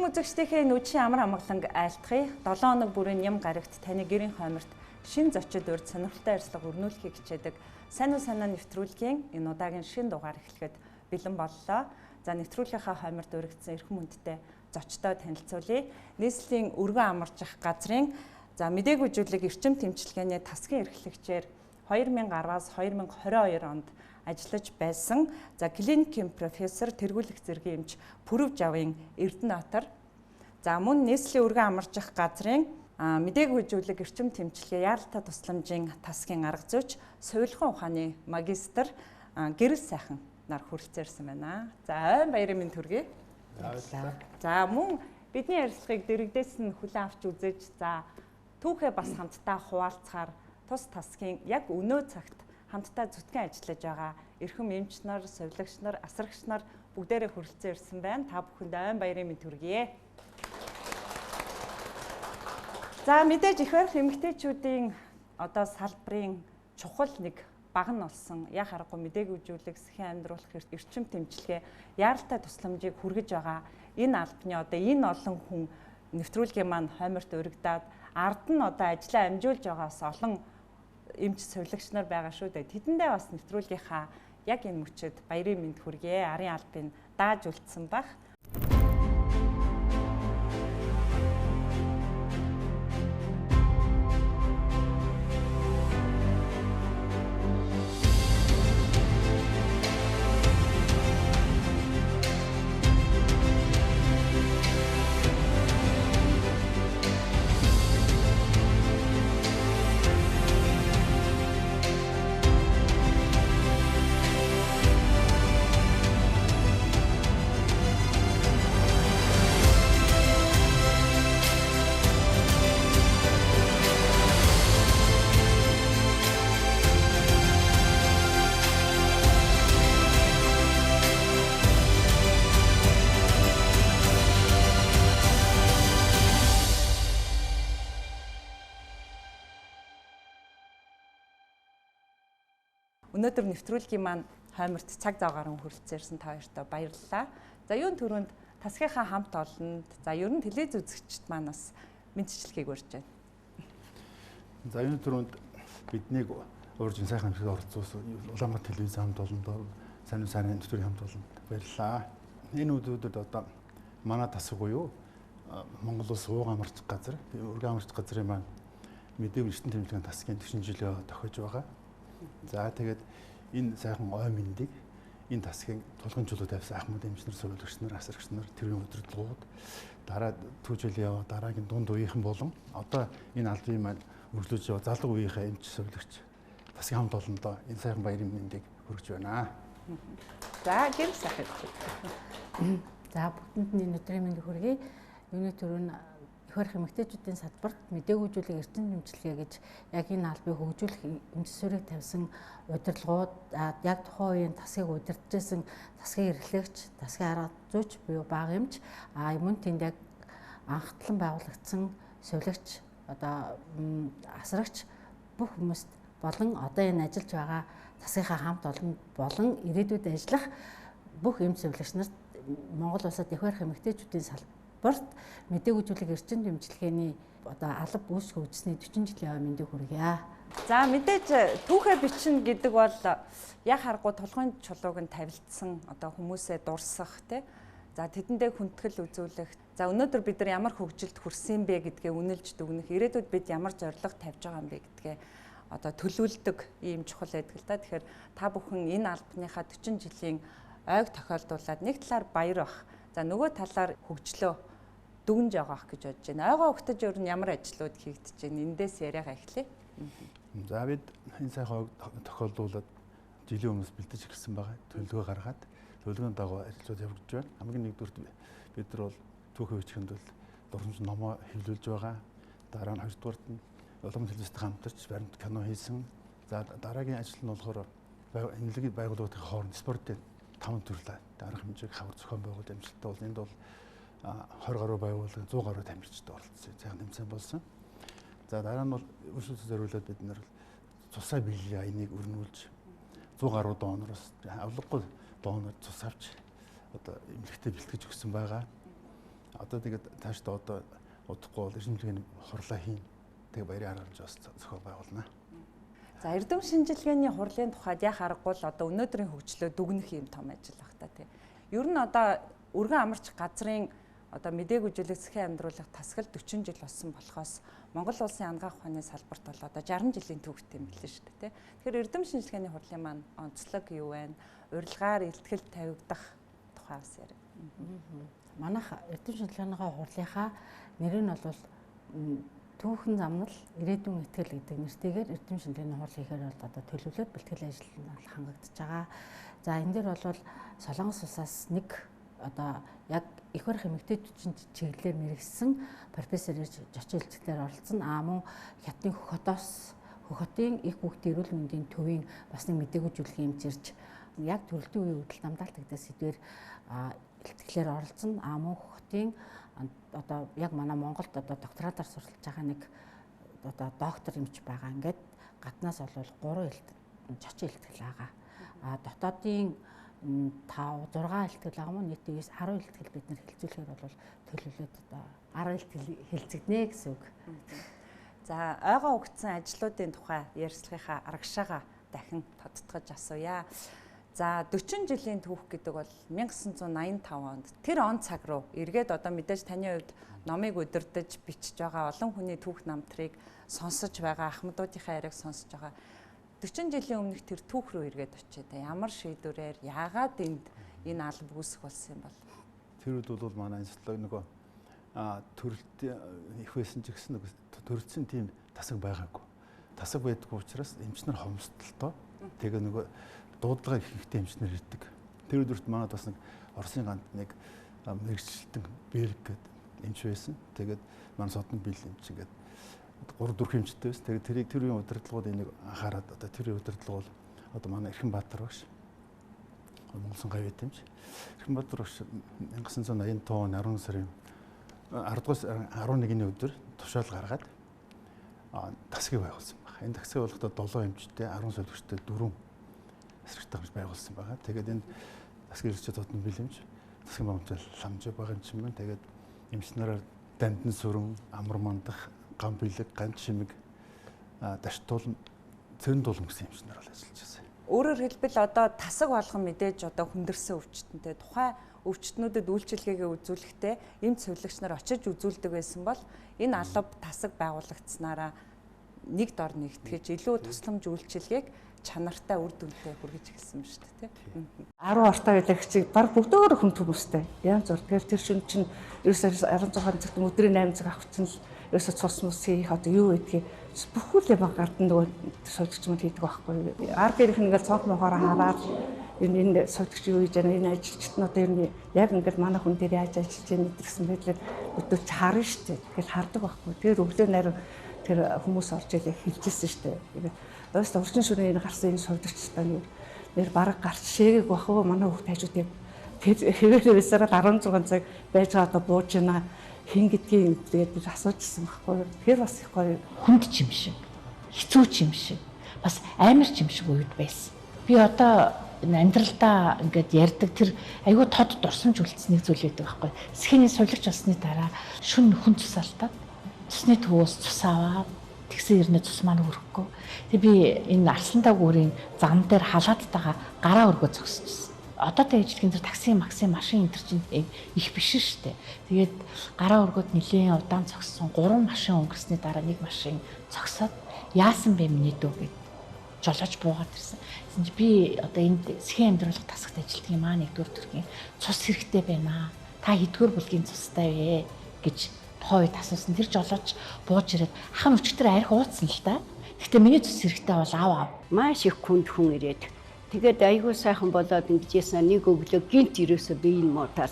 Өргөн үзэгчдийнхээ нүдшийн амар амгаланг айлтгая. 7 хоног бүрийн ням гарагт таны гэрийн хойморт шин зочид урьд сонирхолтой ярилцлага өрнүүлэхийг хичээдэг Сайн уу санаа нэвтрүүлгийн энэ удаагийн шинэ дугаар эхлэхэд бэлэн боллоо. За нэвтрүүлгийнхаа хойморт өргөцсөн эрхэм хүндтэй зочдоо танилцуулъя. Нийслэлийн өргөн амарчих газрын модыг үзүүлэг эрчим тэмчилгээний тасгийн эрхлэгчээр 2010-аас 2022 онд ажиллаж байсан клиникийн профессор тэргүүлэх зэргийн эмч Пүрэв Жавын Эрдэнэтбатар. Мөн нийслэлийн өргөн амарчих газрын модыг үзүүлэг эрчим тэмчилгээ яаралтай тусламжийн тасгийн арга зүйч Сувилхан ухааны магистр Гэрэл сайхан нар хүрэлцээрсэн байна. За баярын минь төргий. За мөн бидний ярилцлагыг дэрэгдээс нь хүлээн авч үзэж түүхээ бас хамтдаа хуваалцахаар тус тасгийн яг өнөө цагт хамтдаа зүтгэн ажиллаж байгаа эрхэм эмч нар, сувилагч нар, асрагч нар бүгдээрээ хүрэлцэн ирсэн байна. Та бүхэнд айн баярын минь төргийе. За мэдээж их барих эмэгтэйчүүдийн салбарын чухал нэг баг нь болсон. Яг харахгүй мөдөг үзүүлэх, сэхэн амьдруулах эрчим тэмчилгээ яаралтай тусламжийг хүргэж байгаа энэ албаны энэ олон хүн нэвтрүүлгийн маань хойморт өргөдөөд ард нь ажлаа амжуулж байгаас олон эмч сувилагч нар байгаа шүү дээ. Тэдэндээ бас нэвтрүүлгийнхаа яг энэ мөчөд баярын мэнд хүргэе. Арын албыг дааж үлдсэн баг. Өнөөдөр нэвтрүүлгийн маань хойморт цаг зав гарan хүрэлцээрсэн та хоёртоо баярлалаа. Юун түрүүнд тасгийнхаа хамт олонд ер нь телевиз үзэгчд маань бас мэдчилгээг урьж байна. Юун түрүүнд биднийг урьж сайхан хамтд оролцуулсан Улаанбаатар телевиз хамт олонд сайн сайн нэвтрүүлгийн хамт олонд баярлалаа. Энэ өдрүүдэд манай тасаг буюу Монгол улс ууган амарч газар, өргөн амарч газрын маань мэдээгүй эрчим тэмцлийн тасгийн 40 жилөө тохиож байгаа. За тэгээд энэ сайхан ой мэндийг энэ тасгийн тулгын тавьсан ахмад эмчнэр, сувилагч нар, асрагч нар тэрийн удирдлагууд дараа түүжил яваа дараагийн дунд үеийнхэн болон энэ албаны маань өргөлөж яваа залуу үеийнхээ эмч, сувилагч тасгийн хамт олондоо энэ сайхан баярын мэндийг хүргэж байна. За гэрэл сайхан. За бүгдэнд нь энэ өдрийн мэндийг хүргэе. Юуны төрөнд их барих эмэгтэйчүүдийн салбарт мөдөг үзүүлэх эрчим тэмчилгээ гэж яг энэ албыг хөгжүүлэх эмчсүрийг тавьсан удирдлагууд яг тухайн үеийн тасгийг удирдахжсэн тасгийн эрхлэгч, тасгийн арга зүйч буюу бага эмч мөн тэнд яг анхтлан байгуулагдсан сувилагч асрагч бүх хүмүүст болон энэ ажиллаж байгаа тасгийнхаа хамт олон болон ирээдүйд ажиллах бүх эмч сувилагч нарт Монгол улсад их барих эмэгтэйчүүдийн салбарт мөдөг үзүүлэх эрчим тэмчилгээний алба үүсгэж хөгжсөний 40 жилийн мэндийг хүргье. За мэдээж түүхээ бичнэ гэдэг бол яг харахгүй толгойн чулууг нь тавилдсан хүмүүсээ дурсах тэдэндээ хүндэтгэл үзүүлэх. За өнөөдөр бид нар ямар хөгжилд хүрсэн бэ гэдгээ үнэлж дүгнэх, ирээдүйд бид ямар зорилго тавьж байгаа юм бэ гэдгээ төлөвлөдөг ийм чухал байдаг л да. Тэгэхээр та бүхэн энэ албаныхаа 40 жилийн ойг тохиолдуулаад нэг талаар баяр бах. За нөгөө талаар хөгжлөө дүгнж байгаах гэж бодож байна. Ойгоо өгтөж өөр нь ямар ажлууд хийгдэж байна? Эндээс яриагаа эхлэе. За бид энэ сайхан тохиолдуулаад жилийн өмнөөс бэлдэж ирсэн байгаа. Төлөвлөгөө гаргаад төлөвлөгөөний дагуу ажлууд явагдаж байна. Хамгийн нэгдүгээр бид нар бол түүхээ бичихэнд бол дурамж номоо хэвлүүлж байгаа. Дараа нь хоёрдугаарт нь улам телевизтэй хамтарч баримт кино хийсэн. За дараагийн ажил нь болохоор энэлгийн байгууллагын хооронд спортын 5 төрлөө арга хэмжээг хавар зохион байгуулалт амжилттай бол энд бол 20 гаруй байгууллага 100 гаруй тамирчид оролцсон. Сайхан тэмцээн болсон. За дараа нь бол өршөлтөд зориулаад бид нар цусаа биелийн аяныг өрнүүлж 100 гаруй донороос авлаггүй донор цус авч эмнэлэгтээ бэлтгэж өгсөн байгаа. Одоо тэгээд таашдаа одоо удахгүй бол шинжилгээний хурлаа хийн. Тэгээ баярын арга хэмжээ бас зохиол байгуулна. За эрдэм шинжилгээний хурлын тухайд яг харахгүй л одоо өнөөдрийн хөгжлөө дүгнэх юм том ажил баг та тий. Ер нь одоо өргөн амарч газрын одоо мэдээг үзүүлэх засгийн амьдруулах тасгал 40 жил болсон болохоос Монгол улсын ангаах ухааны салбарт бол одоо 60 жилийн түүхтэй юм билээ шүү дээ тий. Тэгэхээр эрдэм шинжилгээний хурлын маань онцлог юу вэ? Урилгаар илтгэл тавигдах тухай бас ярив. Манайх эрдэм шинжилгээний хурлынхаа нэр нь бол түүхэн замнал ирээдүйн итгэл гэдэг нэртэйгээр эрдэм шинжилгээний хурл хийхээр бол одоо төлөвлөлт бэлтгэл ажил нь хангагдаж байгаа. За энэ дээр бол Солонгос улсаас нэг одоо яг их барих эмэгтэйчүүд чиглэлээр мэрэгсэн профессор ирж зочин хэлцгээр оролцсон. Мөн Хятадын Хөхөтийн их хүүхдийн эрүүл мэндийн төвийн бас нэг мэдээгүйжүүлэх юмж ирж яг төрөлтийн үеийн үйл дамдаалт гэдэг сэдвээр илтгэлээр оролцсон. Мөн Хөхөтийн одоо яг манай Монголд одоо докторатаар суралцж байгаа нэг одоо доктор эмч байгаа. Ингээд гаднаас бол 3 зочин илтгэл байгаа. Дотоодын 5 6 илтгэл байгаа мó нийтдээ 10 илтгэл бид нэр хэлцүүлэхээр бол төлөвлөлт одоо 10 илтгэл хэлцэгдэнэ гэсэн үг. За ойгоо өгсөн ажлуудын тухай ярилцлагынхаа аргашаага дахин тодтогч асууя. За 40 жилийн түүх гэдэг бол 1985 онд тэр он цаг руу эргээд одоо мэдээж таны хувьд номыг удирдах бичиж байгаа олон хүний түүх намтрыг сонсож байгаа ахмадуудынхаа яриаг сонсож байгаа 40 жилийн өмнөх тэр түүх рүү эргээд очие та ямар шийдвэрээр яагаад энэ алба үүсэх болсон юм бол тэр үед бол манай институт нөгөө төрөлт их байсан ч гэсэн төрөлцсөн тийм тасаг байгаагүй. Тасаг байдгүй учраас эмчнэр хомсдолтой. Тэгээ нөгөө дуудлага ихтэй эмчнэр ирдэг. Тэр өдөрт манад бас нэг Оросын ганд нэг мэрэгчлэлтэн Берг гэдэг эмч байсан. Тэгээд манай содон бил эмч ингээд 3-4 эмчтэй байсан. Тэгээд тэрийг тэр үеийн удирдлагууд энийг анхаарад одоо тэр үеийн удирдлага бол одоо манай Эрхэнбаатар багш. Монголын гавьяат эмч. Эрхэнбаатар багш 1985 оны 10 сарын 11-ний өдөр тушаал гаргаад тасгийг байгуулсан байна. Энэ тасгийг болгохдоо 7 эмчтэй 10 солигчтой 4 эсрэгтэй гэж байгуулсан байгаа. Тэгээд энэ тасгийн хэрэгцээ дотны бэлэмж тасгийн багцал ламжаа байгаа юм чинь байна. Тэгээд эмчнэрээр дандан сүрэн, амар мандах, гам бэлэг, ганц шимэг, даштуулан, цэрэн дуулан гэсэн эмчнэр бол ажиллаж байсан. Өөрөөр хэлбэл одоо тасаг болгон мэдээж одоо хүндэрсэн өвчтөнтэй тухайн өвчтнүүдэд үйлчилгээгээ үзүүлэхдээ эмч цэвэрлэгч нар очиж үзүүлдэг байсан бол энэ алба тасаг байгуулагдсанараа нэг дор нэгтгэж илүү тусламж үйлчилгээг чанартай үр дүнтэй хүргэж эхэлсэн юм шүү дээ тийм 10 ортой байлагчийг баг бүгдөө хүнд хүмүүстэй янз бүр тэгэхээр тэр чинь ерөөсөө 16 цагт өдрийн 8 цаг авчихсан л ерөөсөө цус мус хийх одоо юу гэдгийг бүхэл юм гардан нөгөө сувдагч мөн хийдэг байхгүй ард ирэх ингээл цонх мохоор хараад энэ сувдагч юу хийж байгаа энэ ажилчид нь одоо ер нь яг ингээд манай хүн дээр яаж ажиллаж байгаа гэсэн байдлаар өдөрч харна шүү дээ тэгэл хардаг байхгүй тэр өглөө найруу тэр хүмүүс орж ирээ хэлжсэн шүү дээ Өөс урчин шүрэн гарсан энэ сувдагчтай нэр бараг гарч шээгийг бахав манай хүүхд хажууд юм. Тэр хэвээр байсараа 16 цаг байж байгаа одоо бууж байна. Хин гэдгийг тэгээд би асуужсэн байхгүй. Тэр бас их гоё хүнд ч юм шиг. Хэцүү ч юм шиг. Бас амар ч юм шиг үед байсан. Би одоо амьдралдаа ингээд ярьдаг тэр айгүй тод дурсамж үлдсэнийг зүйл байдаг байхгүй. Сэхний сувлагч болсны дараа шүн хүн цусаалтаад цусны төвөөс цус аваад тэгсэн ирнэ цус маань өрөхгүй. Тэг би энэ арслантаа гүүрийн зам дээр халаад байгаа гараа өргөө зогсчихсон. Одоо тэжлэхэн тэр такси, машин энэ чинь их биш шүү дээ. Тэгээд гараа өргөөд нэлийн удаан зогссон 3 машин өнгөрсний дараа нэг машин зогсоод яасан бэ миний дүү гэд жолооч буугаад ирсэн. Би одоо энд сэхэн амьдралах тасагт ажилладаг юм аа нэгдүгээр төрхийн цус хэрэгтэй байна. Та хэдгээр бүлгийн цустай вэ гэж хойд асуусан. Тэр жолооч бууж ирээд ахын өчтөр арх ууцсан л та. Гэхдээ миний цус хэрэгтэй бол аав. Маш их хүнд хүн ирээд. Тэгээд айгүй сайхан болоод ингэж ясна нэг өглөө гинт ирээсээ би энэ муутал.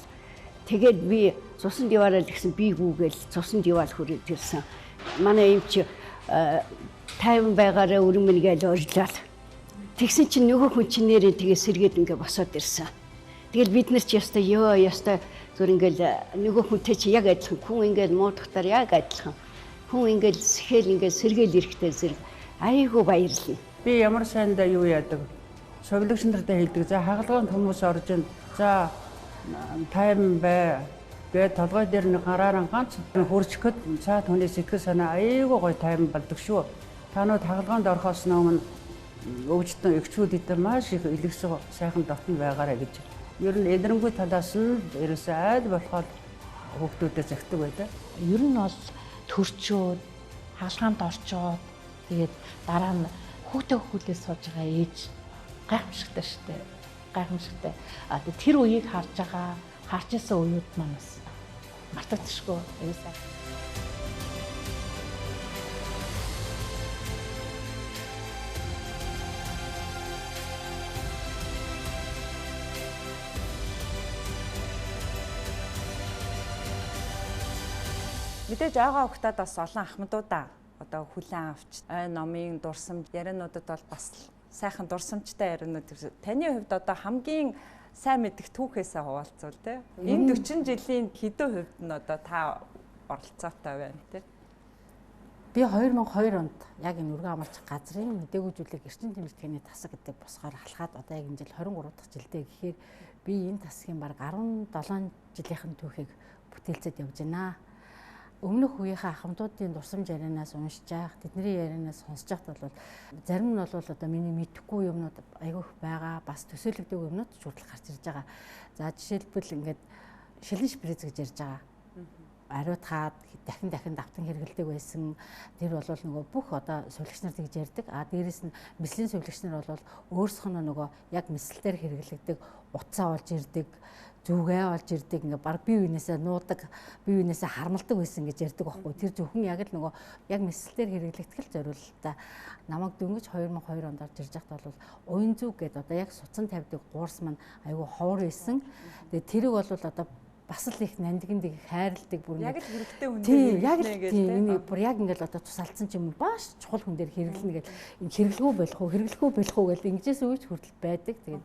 Тэгээд би цусан диваараа л гэсэн би гүүгээл цусан диваал хүрээд ирсэн. Манай эмч тайван байгаараа өрмөн гээл оржлал. Тэгсэн чинь нөгөө хүн чинь нэрээ тэгээ сэргээд ингээ босоод ирсэн. Тэгэл бид нар ч ястай зүр ингээл нөгөө хүнтэй чи яг адилхан хүн ингээл муудахтаар яг адилхан хүн ингээл сэхэл ингээл сэргээл ирэхтэй зэрэг айгуу баярлаа. би ямар сайндаа юу яадаг сувлагч нартай хэлдэг за хагалгаанд хүмүүс орж ин за тайван бай Тэгээд толгой дээр нэг гараараа ганц хурцгад цаад хүний сэтгэл санаа аяйгуу гоё тайван болдог шүү. Танууд хагалгаанд орохоос өмнө өвчтөн эгчүүдэд маш их илгэсэн сайхан дотн байгаарэ гэж. Ер нь эдэрэнгүй талаас нь ерөөсөө айл болохоор хүүхдүүдэд загтдаг байлаа. Ер нь бол төрчөөд хаалгаанд орчоод тэгээд дараа нь хүүхдээ хөлөө сууж байгаа ээж гайхамшигтай шүү дээ. Гайхамшигтай. Тэр үеийг харж байгаа, харж исэн үеуд маань бас мартагдчихгүй ерөөсөө. Мэдээж байгаа хүүхдүүд бас олон ахмадуудаа одоо хүлээн авч ой номын дурсамж яриануудад бол бас сайхан дурсамжтай ярианууд. Таны хувьд одоо хамгийн сайн мэдих түүхээсээ хуваалцвал те. Энэ 40 жилийн хэдэн хувьд нь одоо та оролцоотой байна те. Би 2002 онд яг энэ үргэн амлах газрын мэдээгүй зүйлийг эрчим тэмдэгтний тасаг гэдэг босгоор халахад одоо яг энэ жил 23 дахь жилдээ гэхээр би энэ тасгийн баг 17 жилийнхэн түүхийг бүтээлцэд явж байна. Өмнөх үеийнхээ ахмадуудын дурсамж ярианаас уншиж байгаа, тэдний ярианаас сонсож байхад бол зарим нь бол одоо миний мэдэхгүй юмнууд айгүйх байгаа, бас төсөөлөгдөг юмнууд ч хүртэл гарч ирж байгаа. За жишээлбэл ингээд шилэн шприц гэж ярьж байгаа. Ариутгаад дахин давтан хэрэгэлдэг байсан. Тэр бол нөгөө бүх одоо сувилагч нар тэгж ярьдаг. Дээрээс нь мэслийн сувилагч нар бол өөрсдөө нөгөө яг мэслэлээр хэрэглэгдэг, утсаа олж ирдэг, зүгээ олж ирдэг, ингээ баг бие биенээсээ нуудаг, бие биенээсээ хармалдаг байсан гэж ярьдаг байхгүй. Тэр зөвхөн яг л нөгөө яг мэслэлээр хэрэглэгдэх л зориулалтаа намайг дөнгөж 2002 онд орж ирж байхад бол уян зүг гэдэг одоо яг суцан тавьдаг гуурс маань айгүй ховор байсан. Тэгээ тэрийг бол одоо бас л их нандинд их хайрладаг бүр яг л хэрэгтэй хүн дээр хэрэглэнэ гэж тийм бүр яг ингээл одоо тус алдсан ч юм бааш чухал хүн дээр хэрэглэнэ гэж энэ хэрэглэхгүй болох уу гэж ингэжээс үйч хүртэл байдаг. Тэгээд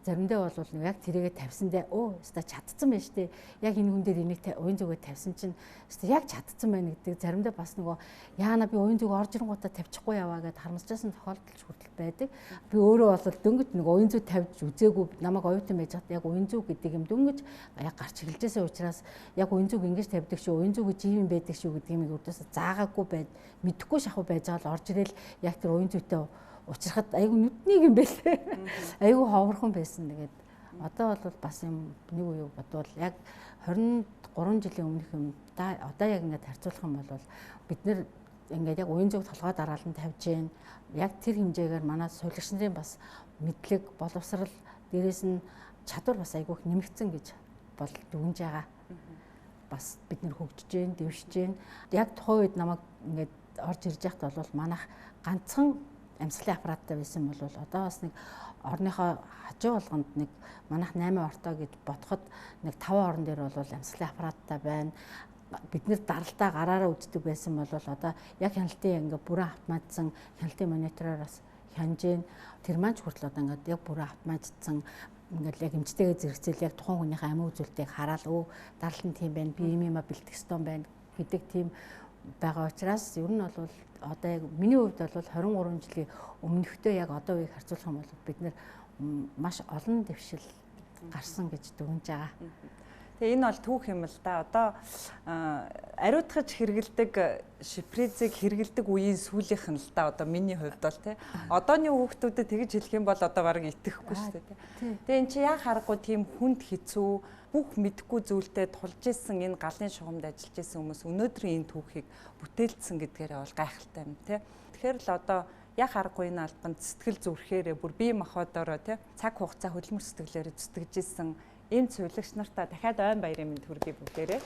заримдаа бол яг тэрийгэ тавьсандаа өста чадцсан байна штэ. Яг энэ хүн дээр энийг уян зүгээ тавьсан чинь өста яг чадцсан байна гэдэг. Заримдаа бас нөгөө яана би уян зүг орж ирэнгуудаа тавьчихгүй яваа гэд харамсажсэн тохиолдол хүртэл байдаг. Би өөрөө бол дөнгөж нөгөө уян зүг тавьж үзээгүй намайг оюутан байж хат яг уян зүг гэдэг юм дөнгөж яг гарч эхэлжсэн учраас яг уян зүг ингэж тавьдаг шүү, уян зүг гэж юм байдаг шүү гэдэг юм өөртөөсөө заагаагүй байд мэдхгүй шахав байж байгаа л орж ирэл яг тэр уян зүгтэй учрахад айгу нүднийг юм байлээ. Айгу ховорхон байсан. Тэгээд одоо бол бас юм нэг үе бодвол яг 23 жилийн өмнөх юм да одоо яг ингээд харьцуулах юм бол бид нэр ингээд яг уян зүг толгой дараалан тавьж гэн яг тэр хэмжээгээр манай сувилагч нарын бас мэдлэг боловсрал дээрээс нь чадвар бас айгүйх нэмэгдсэн гэж бол дүгнж байгаа. Бас бид нэр хөгжиж гэн, дэвшиж гэн. Яг тухайн үед намайг ингээд орж ирж байхад бол манайх ганцхан амьсгалын аппараттай байсан бол одоо бас нэг орныхоо хажуу болгонд нэг манайх 8 ортой гэж бодоход нэг 5 орон дээр бол амьсгалын аппараттай байна. Бид нэр даралтаа гараараа үздэг байсан бол одоо яг хяналтын ингээ бүрэн автоматсан хяналтын монитороор бас хянж гэн. Тэр маань ч хүртэл одоо ингээ яг бүрэн автоматцсан ингээл яг эмчтэйгээ зэрэгцээл яг тухайн хүнийхээ амин үзүүлэлтийг хараад даралтын тийм байна, би юм бэлдэх ёстой байна гэдэг тийм байгаа учраас ер нь бол одоо яг миний хувьд бол 23 жилийн өмнөхтэй яг одоо үеийг харьцуулах юм бол бид нэр маш олон дэвшил гарсан гэж дүгнэж байгаа. Тэгээ энэ бол түүх юм л да. Одоо ариутгаж хэрэгэлдэг шприцийг хэрэгэлдэг үеийн сүүлийнх нь л да. Одоо миний хувьд бол тий. Одооны хүүхдүүдэд тэгж хэлэх юм бол одоо бараг итгэхгүй шүү дээ тий. Тэгээ эн чи яг харахгүй тийм хүнд хэцүү бүх мэдхгүй зүйлтэй тулж исэн энэ галын шугамд ажиллаж исэн хүмүүс өнөөдрийн энэ түүхийг бүтээлдсэн гэдгээрээ бол гайхалтай юм тий. Тэгэхээр л одоо яг харахгүй энэ албанд сэтгэл зүрхээрээ бүр бие махбодороо тий цаг хугацаа хөдөлмөр сэтгэлээрээ зүтгэж исэн эм цувилагч нартаа дахиад айн баярын мэнд хүргэе бүгдээрээ.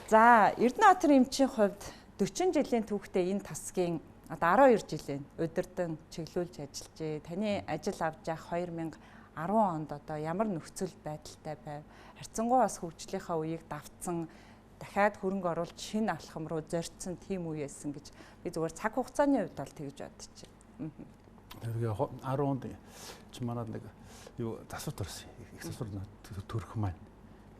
За Эрдэнэбаатарын эмчийн хувьд 40 жилийн түүхтэй энэ тасгийн одоо 12 жилийн удирдан чиглүүлж ажиллажээ. Таны ажил авч явах 2010 онд одоо ямар нөхцөл байдалтай байв? Харьцангуй бас хөгжлийнхаа үеийг давтсан дахиад хөрөнгө оруулалт шинэ алхам руу зорьцсон тийм үе байсан гэж би зүгээр цаг хугацааны хувьд бол тэгж бодож байна. Тэгээ 10 онд чи манад нэг юу засвар төрсөн. Их засвар төрөх маань.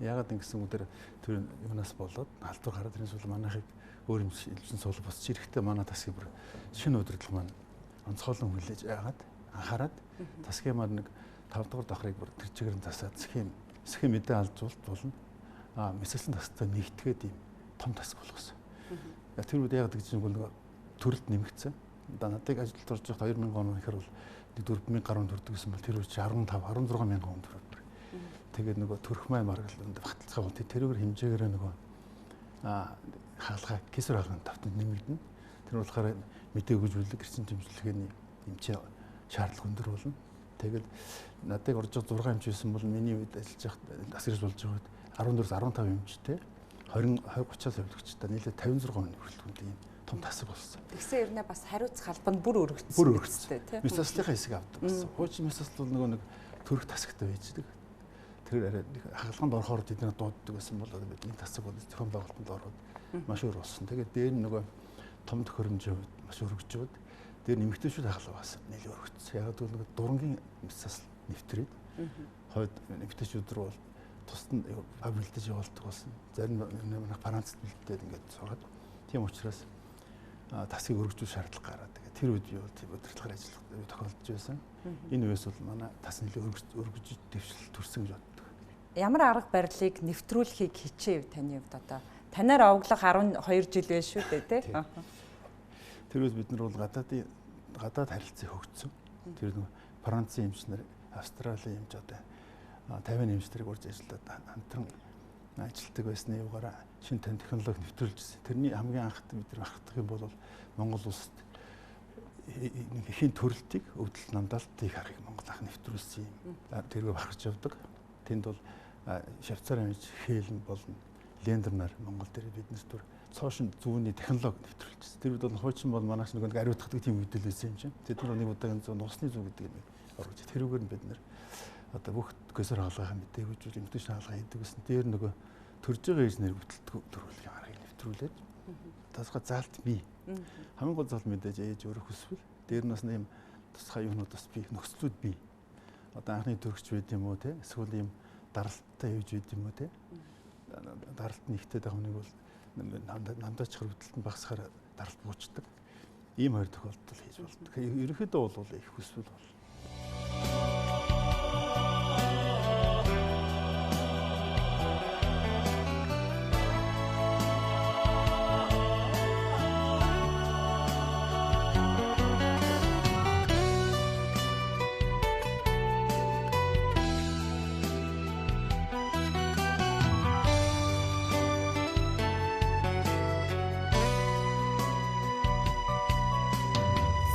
Яагаад ингэсэн үгээр тэр юунаас болоод халдвар гараад тэрнээс бол манайхыг өөр юм шилжин суул босч ирэхдээ манай тасгийн бүр шинэ удирдлага маань онцгойлон хүлээж яагаад анхаарад тасгийн маань нэг 5 дугаар давхрыг бүр тэр чигээр нь засаад схем эсхийн мэдээ алжуулалт болно. Мэсэлсэн тастай нэгтгээд ийм том тасаг болгосон. Тэр үед яг гэж нэг төрөлд нэмэгдсэн. Надад ажилд орж байхад 2000 он ихэр бол 4000 гаруй төрдөг гэсэн бол тэр үед 15 16 мянган он төрөв. Тэгээд нөгөө төрөх май маргал багталцгаа бол тэрүүгээр хэмжээгээр нөгөө хаалгаа кесар хаалганы давтанд нэмэгдэнэ. Тэр болохоор мэдээ өгүүлэг гэрсэн хэмжлэгээний эмчээ шаардлага өндөр болно. Тэгээд надад орж байгаа 6 эмч байсан бол миний үед ажиллаж байхад асарж болж байгаа үед 14-15 эмчтэй 20-30-аас явуулагчтай нийлээ 56 оны хүртэл ийм том тасаг болсон. Тэгсэн ернээ бас хариуцах албанд бүр өргөцсөн. Бүр өргөцсөн тийм. Мэсаслийнхаа хэсэг авдаг гэсэн. Хуучин мэсасл бол нөгөө нэг төрөх тасагтай байждаг. Тэр арай хаалганд орохоор тэдний дууддаг гэсэн бол бидний тасаг бол зохион байгуулалтанд ороод маш өөр болсон. Тэгээд дээр нөгөө том төхөөрөмжийн хувьд маш өргөжөөд дээр нэмэгтэйчүүд хаалга бас нэлээд өргөцсөн. Яг л нөгөө дурангийн мэсасл нэвтрээд хойд нэмэгтэйчүүд рүү бол тусад фабрилдэж явуулдаг болсон. Зарим нэг Францд бэлдээд ингээд сургаад. Тийм учраас тасгийг өргөжүүлэх шаардлага гараад тэгээд тэр үед юу тийм удирдлагын ажил тохиолдож байсан. Энэ үеэс бол манай тас нэлээд өргөж дэвшил төрсөн гэж боддог. Ямар арга барилыг нэвтрүүлэхийг хичээв таны хувьд одоо? Танаар овоглох 12 жил байж шүү дээ тий. Тэр үед бид нар бол гадаад харилцаа хөгжсөн. Тэр нэг Францын эмчнэр, Австралийн эмч одоо 50 эмчнэрийг урьж ажиллаад хамтран ажилтдаг байсны югаараа шинэ тань технологи нэвтрүүлжсэн. Тэрний хамгийн анхд бид нар анхдах юм бол Монгол улсад нэг ихийн төрөлтийг өвдөлт намдаалтыг харахыг Монгол анх нэвтрүүлсэн юм. Тэргээ бахарч явдаг. Тэнд бол Швейцарын эмч Хелен болон Лендернаар Монгол дээр биднес төр цоошин зүүнний технологи нэвтрүүлжсэн. Тэр үед бол хуучин бол манайш нэг ариутгадаг тийм үедэл байсан юм чинь. Тэд нар нэг удаагийн нусны зүү гэдэг юм оруулж. Тэрүүгээр нь бид нар одоо бүх көсөр хаалгын мэдээ хүжүүл эмгтээш хаалгаа хийдэг гэсэн. Дээр нөгөө төрж байгаа инженер бүтэлтгүү төрүүлэх аргыг нэвтрүүлээд тасга заалт бий. Хамгийн гол зал мэдээж ээж өөрөө хүсвэл дээр нь бас нэм тусгай юунууд бас бий нөхцлүүд бий. Одоо анхны төрөгч байд юм уу те эсвэл ийм даралттай явж байд юм уу те. Даралт нэгтээд байгаа хүнийг бол намдаач хөрвдөлтөнд багсахаар даралт буучдаг. Ийм хоёр тохиолдол хийж болдог. Ерөнхийдөө бол их хүсвэл бол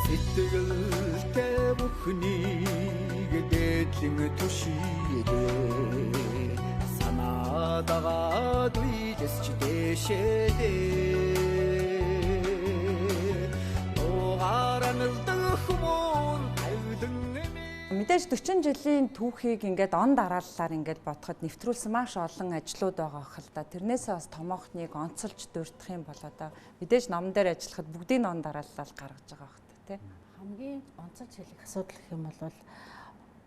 сэтгэлтэй бүхнийг дээдлэн түшиэдэ санаадагаа дуйдэс чи дэшэдэ огаранэлдэх мөн тавьдан Мэдээж 40 жилийн түүхийг ингээд он дарааллаар ингээд бодоход нэвтрүүлсэн маш олон ажлууд байгаа хэл та. Тэрнээсээ бас томоохныг онцолж дурдах юм бол одоо мэдээж ном дээр ажиллахад бүгдийг он дараалал гаргаж байгаа бах тий. Хамгийн онцолж хэлэх асуудал гэх юм бол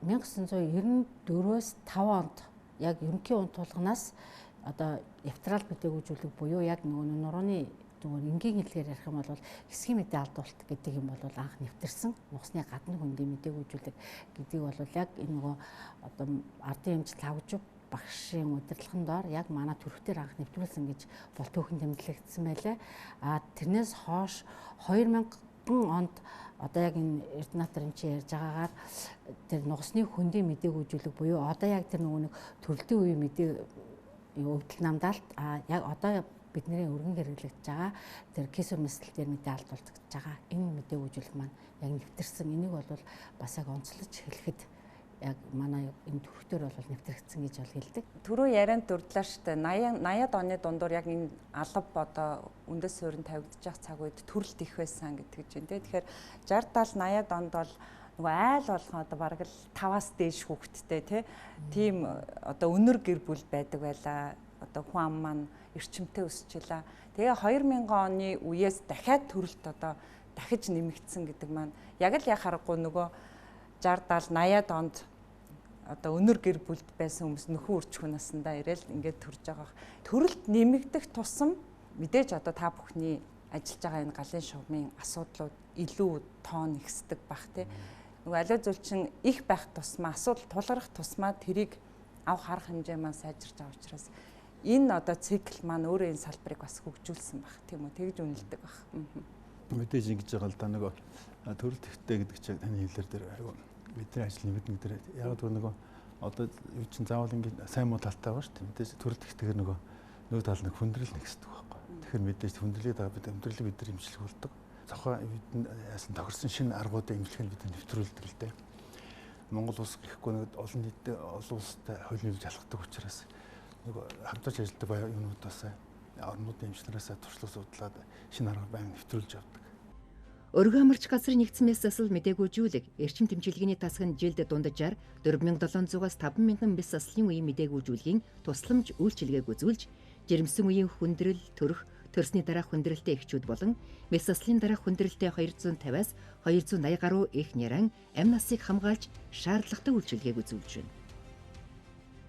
1994-өөс 5 онд яг ерөнхий уун тулгнаас одоо эвтрал бүтээгүйжүүлэг буюу яг нөгөө нурууны энгийн хэлээр ярих юм бол хэсгийн мэдээ алдуулалт гэдэг юм бол анх нэвтэрсэн нусны гадны хөндийн мэдээгүйжүүлэг гэдэг бол яг энэ нөгөө одоо ардын эмчил хавжиг багшийн удирдлагын доор яг манай төрхтөр анх нэвтрүүлсэн гэж бол түүхэн тэмдэглэгдсэн байлаа. Тэрнээс хойш 2000 онд одоо яг энэ Эрдэнэтер энэ чи ярьж байгаагаар тэр нугасны хөндийн мэдээгүйжүүлэг буюу одоо яг тэр нөгөө нэг төрөлтийн үеийн мэдээ өвдөл намдаалт яг одоо бидний өргөн хэрэглэгдэж байгаа тэр кесар мэсэл дээр мэдээ алдуулж байгаа энэ мэдээгүйжүүлэг маань яг нэвтэрсэн. Энийг бол бас яг онцлож хэлэхэд яг манай энэ төрхтөр бол нэвтрэгдсэн гэж бол хэлдэг. Түрүү ярианд дурдлаа штэ 80-аад оны дундуур яг энэ алба одоо үндэс суурин тавигдчих цаг үед төрөлт их байсан гэдэг чинь тий. Тэгэхээр 60 70 80-аад онд бол нөгөө айл болгон одоо бараг л 5-аас дээш хүүхэдтэй тий. Тийм одоо өнөр гэр бүл байдаг байлаа. Одоо хүн ам маань эрчимтэй өсчихлаа. Тэгээ 2000 оны үеэс дахиад төрөлт одоо дахиж нэмэгдсэн гэдэг маань яг л яхаарахгүй нөгөө 60 70 80-аад онд одоо өнөр гэр бүлд байсан хүмүүс нөхөн үрчхүн насандаа ирээл ингээд төрж байгаа. Төрөлт нэмэгдэх тусам мэдээж одоо та бүхний ажиллаж байгаа энэ галын шугамын асуудлууд илүү тоон ихсдэг бах тий. Нөгөө аливаа зүйл чинь их байх тусмаа асуудал тулгарх тусмаа тэрийг авах арга хэмжээ маань сайжирч байгаа учраас энэ одоо цикл маань өөрөө энэ салбарыг бас хөгжүүлсэн баг тийм үү тэгж үнэлдэг баг. Мэдээж ингэж байгаа л да нөгөө төрөл төвтэй гэдэг чинь таны хэлээр дээр айгүй бидний ажлын мэднэг дээр яг нөгөө одоо юу чинь заавал ингэ сайн муу талтай байгаа шүү дээ. Мэдээж төрөл төвтэйгээр нөгөө тал нэг хүндрэл нэгсдэг байхгүй. Тэгэхээр мэдээж хүндрэлийг дагаад бид амьдралыг бид нар имжлэх болдог. Зохион бид яасан тохирсон шинэ аргуудыг имжлэх нь бид нэвтрүүлдэг л дээ. Монгол улс гэхгүй нэг олон нийтэд олон улстай хуулийн жалгадаг учраас нөгөө хамтарч ажилладаг баяр юмнуудаас орнуудын эмчнараас туршлага судлаад шинэ арга байнг нэвтрүүлж явдаг. Өргөн амарч газрын нэгдсэн мэс засал мэдээгүйжүүлэг эрчим тэмчилгээний тасгын жилд дунджаар 4700-аас 5000 мэс заслын үеийн мэдээгүйжүүлгийн тусламж үйлчилгээг үзүүлж, жирэмсэн үеийн хүндрэл, төрөх, төрсний дараах хүндрэлтэй эхчүүд болон мэс заслын дараах хүндрэлтэй 250-аас 280 гаруй их няран амь насыг хамгаалж шаардлагатай үйлчилгээг үзүүлж байна.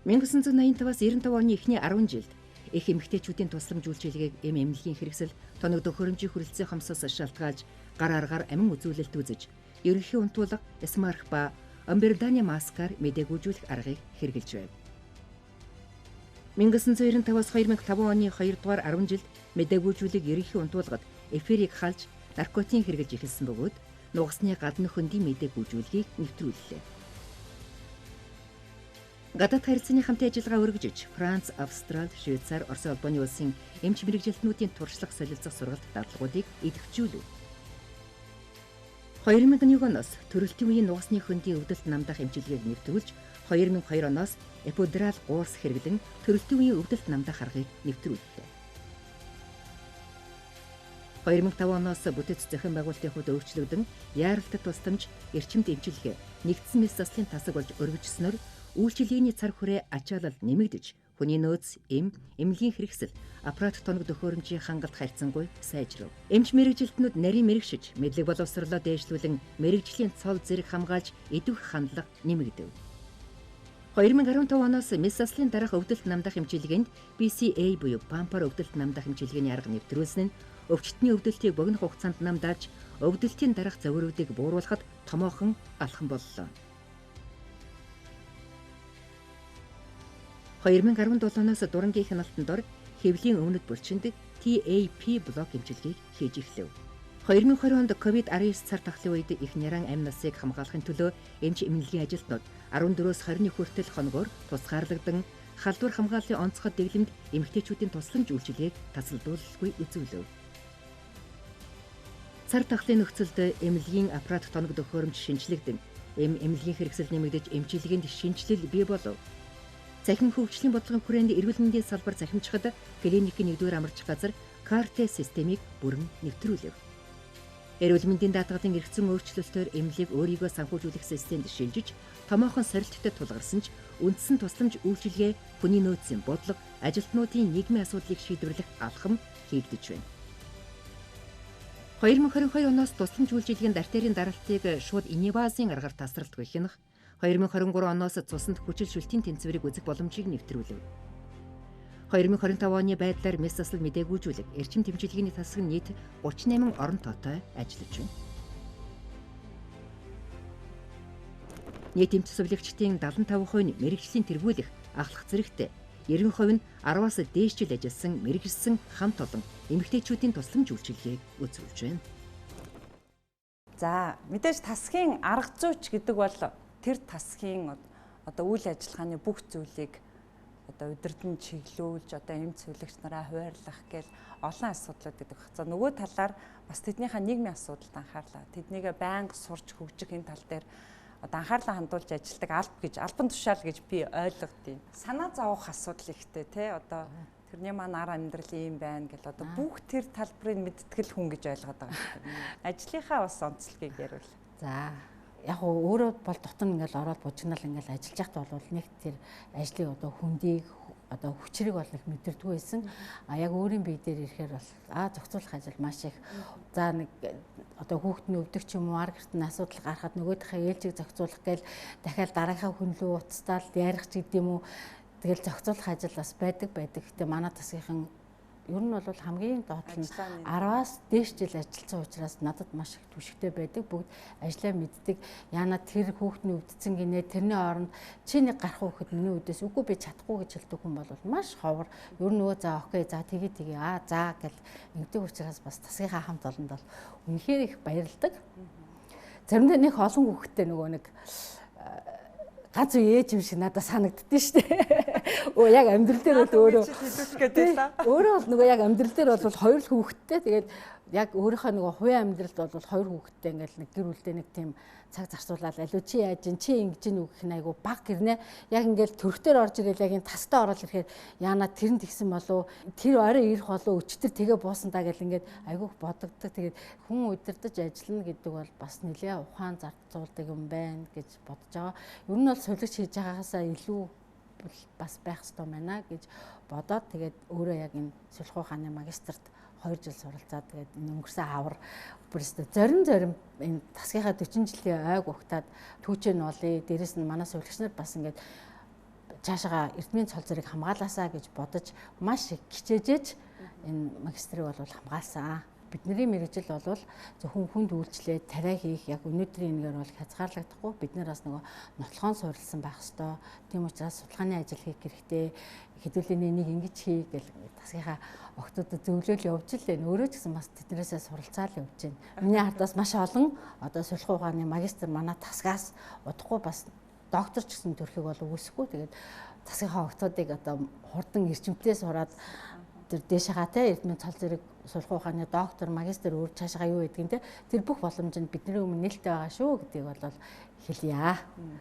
1985-аас 95 оны эхний 10 жилд их эмэгтэйчүүдийн тусламж үйлчилгээг эмнэлгийн хэрэгсэл тоног төхөөрөмжийн хүрэлцээ хомсоос шалтгаалж гар аргаар амин үзүүлэлт үзэж, ерөнхий унтуулга, эсмарх ба амберданы маскаар мэдээгүйжүүлэх аргыг хэрэгжилж байна. 1995-аас 2005 оны 2 дугаар 10 жилд мэдээгүйжүүлэг ерөнхий унтуулгад эфирийг халж наркотикийн хэрэгжилж эхэлсэн бөгөөд нугасны гадны хөндийн мэдээгүйжүүлгийг нэвтрүүллээ. Гадаад харилцааны хамтын ажиллагаа өргөжж, Франц, Австрали, Швейцар, Орос улбаны улсын эмч мэргэжилтнүүдийн туршлага солилцох сургалт дадлагуудыг идэвхжүүлв. 2001 оноос төрөлтийн үеийн нугасны хөндийн өвдөлт намдах эмчилгээг нэвтрүүлж, 2002 оноос эпидрал уурс хэрэглэн төрөлтийн үеийн өвдөлт намдах аргыг нэвтрүүллээ. 2005 оноос бүтэц зохион байгуулалтын хувьд өөрчлөгдөн яаралтай тусламж эрчимд эмчилгээ нэгдсэн мэс заслын тасаг болж өргөжснөөр үйлчилгээний цар хүрээ ачаалал нэмэгдэж, хүний нөөц, эмнэлгийн хэрэгсэл, аппарат тоног төхөөрөмжийн хангалт харьцангуй сайжрав. Эмч мэргэжилтнүүд нарийн мэрэгшиж, мэдлэг боловсролоо дээшлүүлэн мэрэгжлийн цол зэрэг хамгаалж идэвх хандлага нэмэгдэв. 2015 оноос мэс заслын дараах өвдөлт намдах эмчилгээнд BCA буюу пампар өвдөлт намдах эмчилгээний арга нэвтрүүлсэн нь өвчтний өвдөлтийг богино хугацаанд намдааж, өвдөлтийн дараах завируудыг бууруулахад томоохон алхам боллоо. 2017 оноос дурангийн хяналтанд ор хэвлийн өмнөд булчинд TAP блок эмчилгээг хийж эхлэв. 2020 онд COVID-19 цар тахлын үед их няран амь насыг хамгаалахын төлөө эмч эмнэлгийн ажилтнууд 14-өөс 21 хүртэл хоногоор тусгаарлагдсан халдвар хамгааллын онцгой дэглэмд эмэгтэйчүүдийн тусламж үйлчилгээг тасалдуулалгүй үзүүлв. Цар тахлын нөхцөлд эмнэлгийн аппарат тоног төхөөрөмж шинжлэгдэн, эмнэлгийн хэрэгсэл нэмэгдэж эмчилгээнд шинжилэл бий болов. Цахим хөгжлийн бодлогын хүрээнд эрүүл мэндийн салбар захимчхад клиникийн 1-р амарч газар карте системийг бүрэн нэвтрүүлв. Эрүүл мэндийн даатгалын эргэцэн өөрчлөлтөөр эмнэлийг өөрийгөө санхүүжүүлэх системд шилжиж, томоохон сорилттой тулгарсан ч үндсэн тусламж үйлчилгээ хүний нөөцийн бодлого, ажилтнуудын нийгмийн асуудлыг шийдвэрлэх алхам хийгдэж байна. 2022 оноос тусламж үйлчилгээнд артерийн даралтыг шууд инновацийн аргаар тасралтгүй хянах, 2023 оноос цуснд хүчил шүлтийн тэнцвэрийг үзэх боломжийг нэвтрүүлв. 2025 оны байдлаар мэс засал мэдээгүйжүүлэг эрчим тэмчилгээний тасаг нийт 38 орон тоотой ажиллаж байна. Нийт эмч сувлагчдын 75% нь мэрэгжлийн тэргүүлэх, ахлах зэрэгтэй, 90% нь 10-аас дээш жил ажилласан мэрэгжсэн хамт олон эмэгтэйчүүдийн тусламж үйлчилгээг үзүүлж байна. За, мэдээж тасгийн арга зүйч гэдэг бол тэр тасгийн одоо үйл ажиллагааны бүх зүйлийг одоо удирдан чиглүүлж одоо эмч сувлагч нараа хуваарлах гээл олон асуудлууд гэдэг баг. За нөгөө талаар бас тэднийхээ нийгмийн асуудалд анхаарлаа. Тэднийг байнга сурч хөгжих энэ тал дээр одоо анхаарлаа хандуулж ажилладаг албан тушаал гэж би ойлгодیں۔ Санаа зовох асуудал ихтэй тий одоо тэрний маань ар амьдрал юм байна гэл одоо бүх тэр талбарыг мэдтгэл хүн гэж ойлгоод байгаа. Ажлынхаа бас онцлогийг ярил. За яг өөрөө бол дотор ингээл ороод бужигнал ингээл ажиллаж байхад бол нэг тэр ажлын одоо хүндийг одоо хүчрэг бол их мэдэрдгүй байсан. А яг өөрийн бие дээр ирэхээр бол зохицуулах ажил маш их. За нэг одоо хүүхдний өвдөх ч юм уу ар гэртний асуудал гарахад нөгөөдхөө ээлжийг зохицуулах гээл дахиад дараагийнхаа хүн рүү уцтаал ярих ч гэдэм үү. Тэгэл зохицуулах ажил бас байдаг. Гэтэ манай тасгийнхан ер нь бол хамгийн доод нь 10-аас дээш жил ажилласан учраас надад маш их түшигтэй байдаг. Бүгд ажлаа мэддэг. Яна тэр хүүхдний өвдсөн гинэ тэрний оронд чи нэг гарах хүүхэд миний үдээс үгүй би чадахгүй гэж хэлдэг хүн бол маш ховор. Ер нь нөгөө за окей за тэгээ за гэл ингэдэг учраас бас тасгийнхаа хамт олонд бол үнэхээр их баярлдаг. Заримдаа нэг олон хүүхэдтэй нөгөө нэг ганц ээж юм шиг надад санагддээ шүү дээ. Өө яг амьдрал дээр бол өөрөө өөрөө бол нөгөө яг амьдрал дээр бол хоёр л хүүхэдтэй. Тэгээд яг өөрийнхөө нөгөө хувийн амьдралд бол хоёр хүүхэдтэй ингээл нэг гэр бүлдээ нэг тийм цаг зарцуулаад алуу чи яаж ин чи ингэж нүг гэх нь айгу баг гэрнэ. Яг ингээл төрхтөр орж ирэл яг энэ тастаа ороод ирэхээр яана тэр нь тэгсэн болов тэр орой ирэх болов өчтөр тэгээ буусандаа гэл ингээд айгу бодогддог. Тэгээд хүн удирдах ажиллана гэдэг бол бас нэлээ ухаан зарцуулдаг юм байна гэж бодож байгаа. Ер нь бол сулигч хийж байгаагаасаа илүү бас байх ёстой байна гэж бодоод тэгээд өөрөө яг энэ сулих ухааны магистрт 2 жил суралцаад тэгээд энэ өнгөрсөн хавар бүрээс зорин энэ тасгийнхаа 40 жилийн ойг ухтаад түүчээ нь олъё. Дээрэс нь манай сувлагч нар бас ингээд цаашаа эрдмийн цол зэрэг хамгаалаасаа гэж бодож маш их хичээжээж энэ магистрыг бол хамгаалсан. Бидний мэргэжил бол зөвхөн хүнд үйлчлээ тариа хийх яг өнөөдрийн нэгээр бол хязгаарлагдахгүй. Бид нар бас нөгөө нотлохоон суурилсан байх ёстой. Тийм учраас судалгааны ажил хийх хэрэгтэй. Хэдүүлээ нэг ингэж хий гэл тасгийнхаа охтуудад зөвлөл явж л байна. Өөрөө ч гэсэн бас тэднээсээ суралцаал явж байна. Миний хардаас маш олон одоо сулих ухааны магистр манай тасгаас удахгүй бас доктор ч гэсэн төрхийг бол үүсэхгүй. Тэгээд тасгийнхаа охтуудыг одоо хурдан эрчимтэй сураад тэр дээшээгаа те эрдмийн цол зэрэг сулих ухааны доктор, магистр өөр цаашаа юу гэдгийг те тэр бүх боломжинд бидний өмнө нээлттэй байгаа шүү гэдгийг бол хэлье.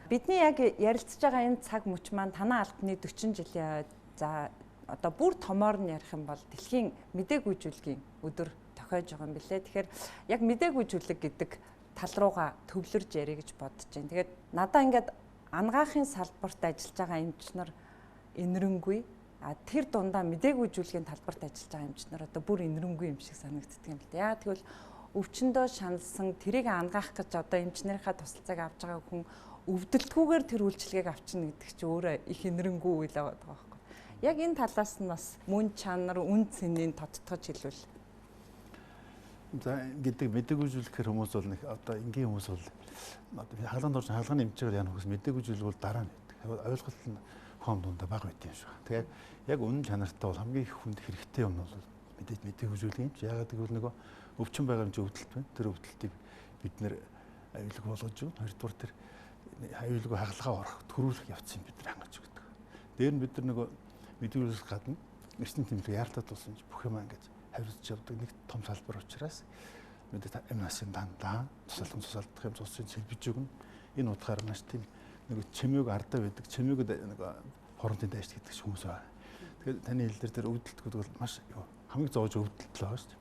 Бидний яг ярилцж байгаа энэ цаг мөч маань танаа албаны 40 жилийн за одоо бүр томоор нь ярих юм бол дэлхийн мдэггүй зүйлгийн өдөр тохиож байгаа юм билээ. Тэгэхээр яг мдэггүй зүйлэг гэдэг тал руугаа төвлөрж ярих гэж бодож байна. Тэгээд надаа ингээд ангаахын салбарт ажиллаж байгаа эмчнэр энэрэнгүй тэр дундаа мдэггүй зүйлгийн талбарт ажиллаж байгаа эмчнэр одоо бүр энэрэнгүй юм шиг санагддаг юм л да. Яа тэгвэл өвчнөдөө шаналсан тэрийг ангаах гэж одоо эмчнэрийнхаа тусалцааг авч байгаа хүн өвдөлтгүйгээр тэр үйлчилгээг авчна гэдэг чинь өөрөө их энэрэнгүй үйл яваад байгаа байхгүй. Яг энэ талаас нь бас мөн чанар, үн цэнийг тодтогч хэлвэл. За гэдэг мдэггүй зүйлэхээр хүмүүс бол нэг одоо энгийн хүмүүс бол одоо хаалганд орж хаалганы эмчээр яах вэ? Мдэггүй зүйл бол дараа нь байдаг. Ойлголт нь хүн дундаа бага байт юм шиг. Тэгээд яг үнэн чанартай бол хамгийн их хүнд хэрэгтэй юм бол мэдээж мдэггүй зүйл юм чи. Ягаад гэвэл нөгөө өвчин байгаа юм чи өвдөлт байна. Тэр өвдөлтийг бид нэр аюулгүй болгож өгнө. Хоёрдугаар тэр аюулгүй хагалгаа орох төрүүлэх явц юм бид нар хангаж өгдөг. Дээр нь бид нар нөгөө мэдүүлэх гадна эрчим тэмдэг яалтад болсон бүх юм ингэж хариуцж явдаг нэг том салбар учраас мэдээ энэ насын дандаа тусалдах юм цуцын сэлбэж өгнө. Энэ утгаар маш тийм нэг чимээг ардаа байдаг. Чимээг нэг хоронтын дайшд гэдэг хүмүүс байна. Тэгэхээр таны хэлдэр дээр өвдөлтгүүд бол маш хамгийн зоож өвдөлт л байгаа шүү дээ.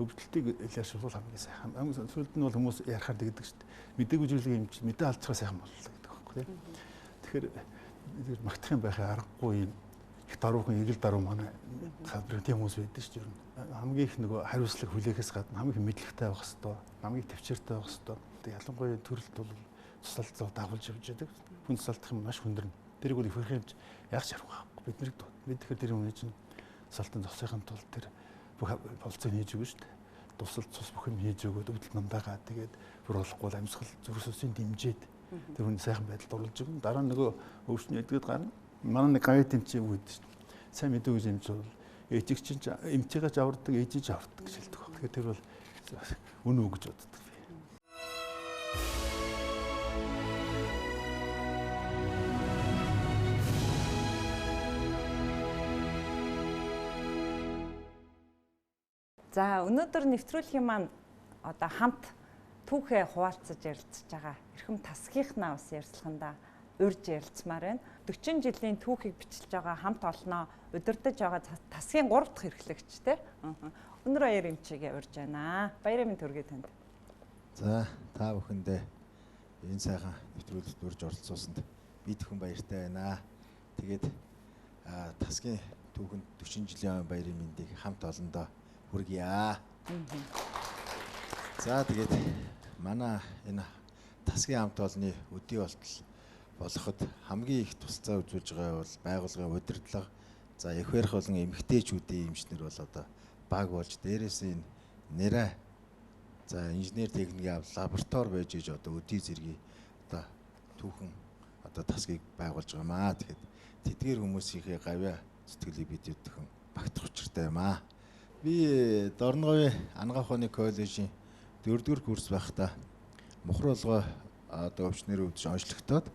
Өвдөлтийг илэршүүлэх хамгийн сайхан. Хамгийн сүүлд нь бол хүмүүс ярахаар дэгдэг шүү дээ. Мдэггүй зүйлийн юм чи мэдээ алдчихаа сайхан боллоо гэдэг байхгүй тийм. Тэгэхээр магтах юм байхаа аргагүй юм их даруухан эгэл даруу манай салбарын тийм хүмүүс байдаг шүү дээ. Хамгийн их нөгөө хариуцлага хүлээхээс гадна хамгийн их мэдлэгтэй байх хэвээр, хамгийн төвчээртэй байх хэвээр. Тэг ялангуяа төрөлд бол тусалцаа дагуулж явж байдаг. Хүн тусалдах юм маш хүндэрнэ. Тэрийг бол их хэмж яг ч харахгүй. Бид тэгэхээр тэр юм чинь салтан зогсохын тулд тэр бүх болцоо хийж өгнө шүү дээ. Тусалд цус бүх юм хийж өгөөд өвдөлт намдаагаа тэгээд бүр болохгүй амьсгал зүрх сүсийн дэмжиж тэр хүн сайхан байдалд оруулж өгнө. Дараа нөгөө өвчнө эдгээд гарна. Манай нэг гавь тэмчээ юу гэдэг шүү дээ. Сайн мэдээгүй юм чинь ээжиг чинь эмчээгээ авардаг, ээжиж авардаг гэж хэлдэг баг. Тэгэхээр тэр бол үнэн үг гэж боддог. За өнөөдөр нэвтрүүлгийн маань одоо хамт түүхээ хуваалцаж ярилцж байгаа эрхэм тасгийнхнаа бас ярилцлаганда урьж ярилцмаар байна. 40 жилийн түүхийг бичиж байгаа хамт олноо удирдах байгаа тасгийн 3 дахь эрхлэгч те. Өнөр баяр эмчигээ урьж байна. Баярын мэнд төргий танд. За та бүхэндээ энэ сайхан нэвтрүүлэгт урьж оролцуулсанд бид хүн баяртай байна. Тэгээд тасгийн түүхэнд 40 жилийн баярын мэндийг хамт олондоо хүргье. За тэгээд манай энэ тасгийн хамт олонны өдий болтол болоход хамгийн их тусцаа үзүүлж байгаа бол байгууллагын удирдлага, За их барих болон эмэгтэйчүүдийн эмчнэр бол одоо баг болж дээрээс энэ нэрэ за инженер техникийн лаборатори байж иж одоо өдий зэргийн одоо түүхэн одоо тасгийг байгуулж байгаамаа. Тэгэхэд тэдгээр хүмүүсийнхээ гавья сэтгэлийг бид өдөхөн багтах учиртай юм аа. Би Дорноговын Ангаа ухааны коллежийн 4-р курс байхдаа мухруулгой одоо өвчнөрийн өвдөж онцлогдоод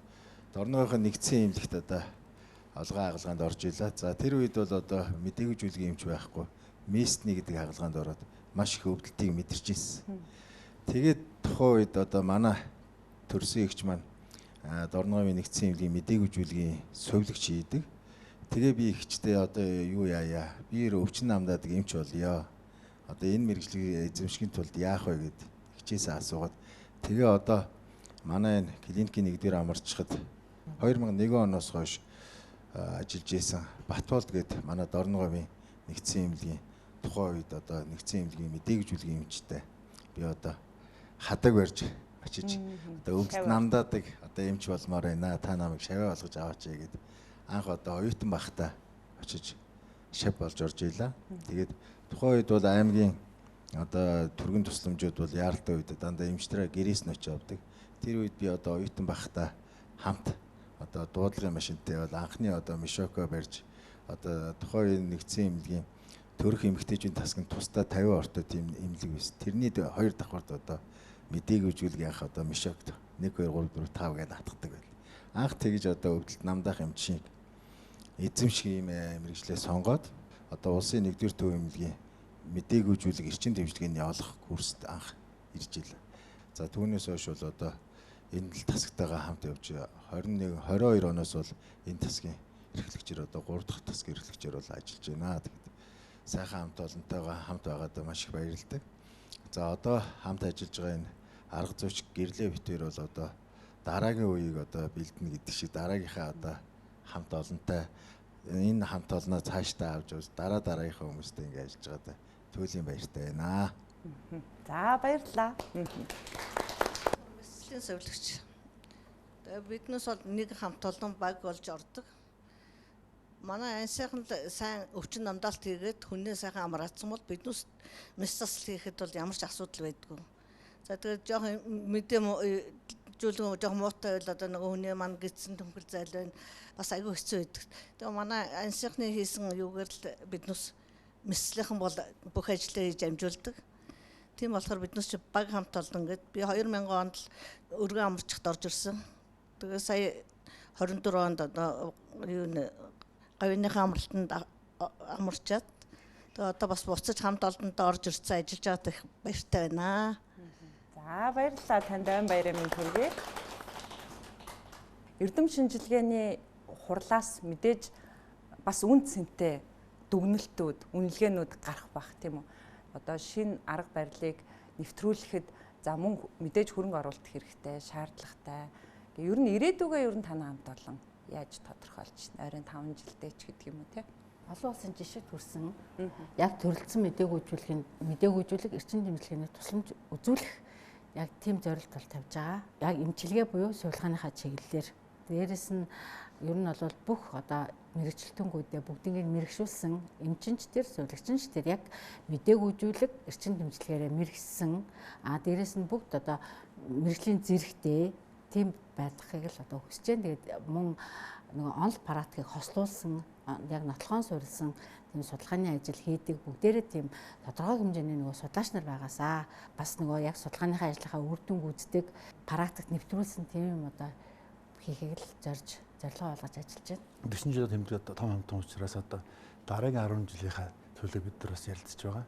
Дорноговын нэгдсэн эмнэлэгт одоо алган хагалгаанд орж илаа. За тэр үед бол одоо мэдээгүй зүйлгийн эмч байхгүй. Местний гэдэг хагалгаанд ороод маш их өвдөлтийг мэдэрч ирсэн. Тэгээд тухайн үед одоо манай төрсөн эгч маань Дорноговын нэгдсэн эмнэлгийн мэдээгүй зүйлгийн сувилагч хийдэг. Тэгээ би ихчтэй одоо юу яая? Би өвчин намдаад эмч болъё. Одоо энэ мэрэгжлийг эзэмшихийн тулд яах вэ гэд хичээсээ асуугаад тэгээ одоо манай энэ клиникийн 1-р амарчхад 2001 оноос хойш ажиллаж исэн Батболд гээд манай Дорноговын нэгдсэн эмнэлгийн тухайн үед одоо нэгдсэн эмнэлгийн мэдээгүй зүйлгийн эмчтэй би одоо хадаг барьж очиж одоо өвдөлт намдаадаг одоо эмч болмоор байна. Та намайг шаваа болгож аваач гэгээд анх одоо оюутан байхдаа очиж шав болж орж ийлаа. Тэгээд тухайн үед бол аймгийн одоо түргэн тусламжууд бол яаралтай үед дандаа эмчтрээ гэрээс нь очиж авдаг. Тэр үед би одоо оюутан байхдаа хамт одоо дуудлагын машинтай бол анхны одоо мишоко барьж одоо тухайн нэгдсэн эмнэлгийн төрөх эмэгтэйчүүдийн тасганд тусдаа 50 ортой тийм эмнэлэг байсан. Тэрний 2 давхарт одоо мэдээгүй зүйлгийн анх одоо мишокт 1 2 3 4 5 гэж натгадаг байл. Анх тэгж одоо өвдөлт намдаах эмчийг эзэмших юм мэрэгчлээ сонгоод одоо улсын 1-р төв эмнэлгийн мэдээгүй зүйлийг эрчим дэмжлэгийг явуулах курст анх ирж илаа. За түүнээс хойш бол одоо энэ л тасгтайгаа хамт явж 21 22 оноос бол энэ тасгийн эрхлэгчээр одоо 3 дахь тасгийн эрхлэгчээр бол ажиллаж байна. Тэгэхэд сайхан хамт олонтойгоо хамт байгаад маш их баярлалдаг. За одоо хамт ажиллаж байгаа энэ арга зүйч гэрлээ битээр бол одоо дараагийн үеийг одоо бэлдэнэ гэдэг шиг дараагийнхаа одоо хамт олонтой энэ хамт олноо цаашдаа авч явж дараагийнхаа хүмүүстэй ингэ ажиллаж байгаа туйлын баяртай байна. За баярлалаа. Мэслийн сувилагч. Биднээс бол нэг хамт олон баг болж ордог. Манай ансайхан сайн өвчин намдаалт хийгээд хүнээ сайхан амраацсан бол биднээс мэс засал хийхэд бол ямар ч асуудал байдгүй. За тэгээд жоохон мэдээ зүйлгэн жоохон муутай байл одоо нөгөө хүнээ маань гидсэн төнхөл зайл байна. Бас айгүй хэцүү байдаг. Тэгээ манай ансайхны хийсэн юугаар л биднээс мэслийнхэн бол бүх ажлаа хийж амжуулдаг. Тийм болохоор биднээс чи баг хамт олон гээд би 2000 онд л өргөн амарчхад орж ирсэн. Тэгээ сая 24 онд одоо юу нэ гавьяаныхаа амралтанд амарчаад тэгээ одоо бас буцаж хамт олондоо орж ирсэн ажиллаж байгаа их баяртай байна. За баярлалаа танд баярын минь хүргэе. Эрдэм шинжилгээний хурлаас мэдээж бас үн цэнтэй дүгнэлтүүд, үнэлгээнүүд гарах бах тийм үү. Одоо шинэ арга барилыг нэвтрүүлэхэд за мөн мэдээж хөрөнгө оруулалт хэрэгтэй, шаардлагатай. Ер нь ирээдүгээ ер нь танаа хамт олон яаж тодорхойлж ойрын 5 жилдээ ч гэдэг юм уу те. Олон улсын жишээ төрсэн яг төрөлцсөн мэдээлгүйжүүлэг эрчим дэмжлэгийн тусламж үзүүлэх яг тийм зорилт бол тавьж байгаа. Яг эмчилгээ буюу сувилгааныхаа чиглэлээр дээрэс нь ер нь бол бүх одоо мэрэгчлэлтүүнгүүдээ бүгднийг мэрэгшүүлсэн эмчинч төр сувилагчинч төр яг мэдээлгүйжүүлэг эрчим дэмжлэгээрээ мэрэгсэн дээрэс нь бүгд одоо мэрэгжлийн зэрэгтэй тийм байдлахыг л одоо хүсэж байна. Тэгээд мөн нөгөө онл практикийг хослуулсан яг нотлохоон суурилсан тийм судалгааны ажил хийдэг бүгдээрээ тийм тодорхой хэмжээний нөгөө судлаач нар байгаасаа бас нөгөө яг судалгааныхаа ажлынхаа үр дүн гүйцэтгэх практикт нэвтрүүлсэн тийм юм одоо хийхийг л зорилгоо болгож ажиллаж байна. 40 жилд хэмжээд том хамтан учраас одоо дараагийн 10 жилийнхаа төлөв бид нар бас ярилцж байгаа.